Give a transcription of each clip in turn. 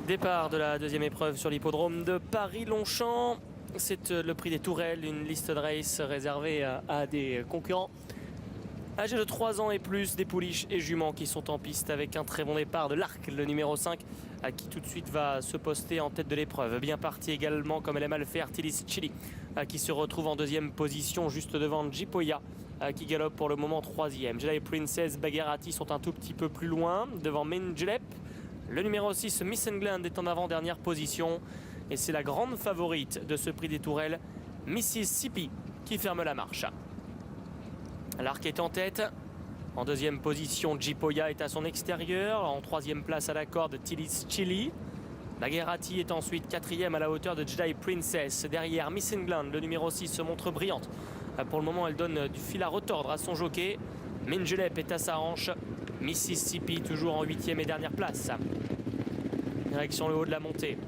Départ de la deuxième épreuve sur l'hippodrome de Paris-Longchamp. C'est le prix des Tourelles, une liste de race réservée à des concurrents âgés de 3 ans et plus, des pouliches et juments qui sont en piste avec un très bon départ de l'Arc, le numéro 5, qui tout de suite va se poster en tête de l'épreuve. Bien parti également, comme elle aime à le faire, Tilis Chili, qui se retrouve en deuxième position juste devant Jipoya, qui galope pour le moment troisième. Jedi Princess, Bagherati sont un tout petit peu plus loin, devant Minjelep. Le numéro 6, Miss England, est en avant-dernière position. Et c'est la grande favorite de ce prix des Tourelles, Mississippi, qui ferme la marche. L'Arc est en tête. En deuxième position, Jipoya est à son extérieur. En troisième place à la corde, Tilis Chili. Bagherati est ensuite quatrième à la hauteur de Jedi Princess. Derrière, Miss England, le numéro 6, se montre brillante. Pour le moment, elle donne du fil à retordre à son jockey. Minjelep est à sa hanche. Mississippi toujours en huitième et dernière place. Direction le haut de la montée.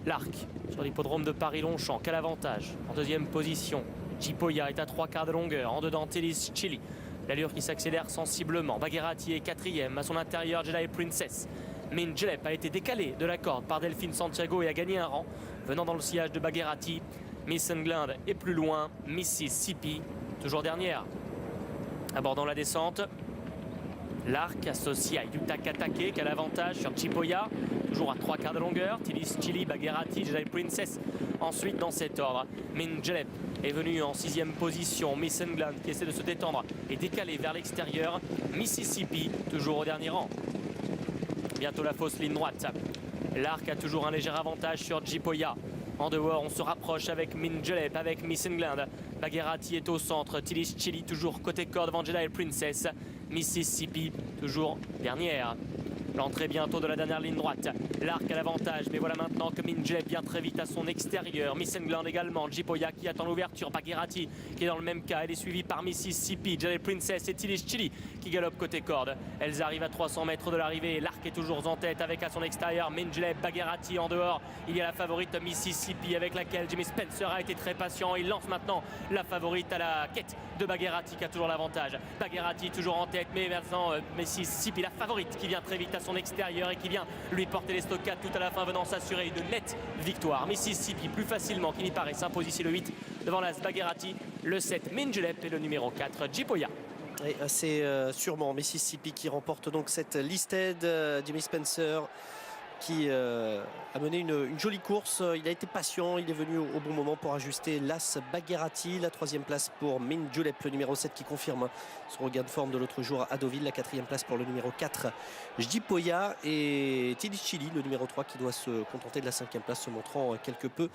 L'Arc sur l'hippodrome de Paris-Longchamp. Quel avantage? En deuxième position, Jipoya est à 3/4 de longueur. En dedans, Tilis Chili. L'allure qui s'accélère sensiblement. Bagherati est quatrième. À son intérieur, Jedi Princess. Minjelep a été décalé de la corde par Delphine Santiago et a gagné un rang. Venant dans le sillage de Bagherati, Miss England est plus loin. Mississippi, toujours dernière. Abordant la descente, l'Arc associé à Yuta Katake qui a l'avantage sur Jipoya, toujours à 3/4 de longueur. Tilis Chili, Bagherati, Jedi Princess. Ensuite dans cet ordre, Minjelep est venu en sixième position. Miss England qui essaie de se détendre et décalé vers l'extérieur. Mississippi toujours au dernier rang. Bientôt la fausse ligne droite. L'Arc a toujours un léger avantage sur Jipoya. En dehors, on se rapproche avec Minjelep, avec Miss England. Bagherati est au centre. Tilis Chili toujours côté corde devant Jedi Princess. Mississippi toujours dernière. L'entrée bientôt de la dernière ligne droite. L'Arc a l'avantage, mais voilà maintenant que Minjelep vient très vite à son extérieur. Miss England également. Jipoya qui attend l'ouverture. Bagherati qui est dans le même cas. Elle est suivie par Mississippi, Jedi Princess et Tilis Chili qui galopent côté corde. Elles arrivent à 300 mètres de l'arrivée. L'Arc est toujours en tête avec à son extérieur Minjelep, Bagherati en dehors. Il y a la favorite Mississippi avec laquelle Jimmy Spencer a été très patient. Il lance maintenant la favorite à la quête de Bagherati qui a toujours l'avantage. Bagherati toujours en tête, mais maintenant Mississippi, la favorite qui vient très vite à son extérieur et qui vient lui porter les stockades tout à la fin, venant s'assurer une nette victoire. Mississippi plus facilement qu'il n'y paraît s'impose ici le 8 devant l'As Bagherati, le 7 Minjelep et le numéro 4 Jipoya. Et c'est sûrement Mississippi qui remporte donc cette listed. Jimmy Spencer qui a mené une jolie course. Il a été patient, il est venu au bon moment pour ajuster l'As Bagherati. La troisième place pour Minjelep, le numéro 7 qui confirme son regain de forme de l'autre jour à Deauville. La quatrième place pour le numéro 4 Jipoya, et Tilis Chili, le numéro 3 qui doit se contenter de la cinquième place, se montrant quelque peu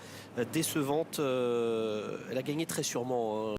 décevante. Elle a gagné très sûrement, hein.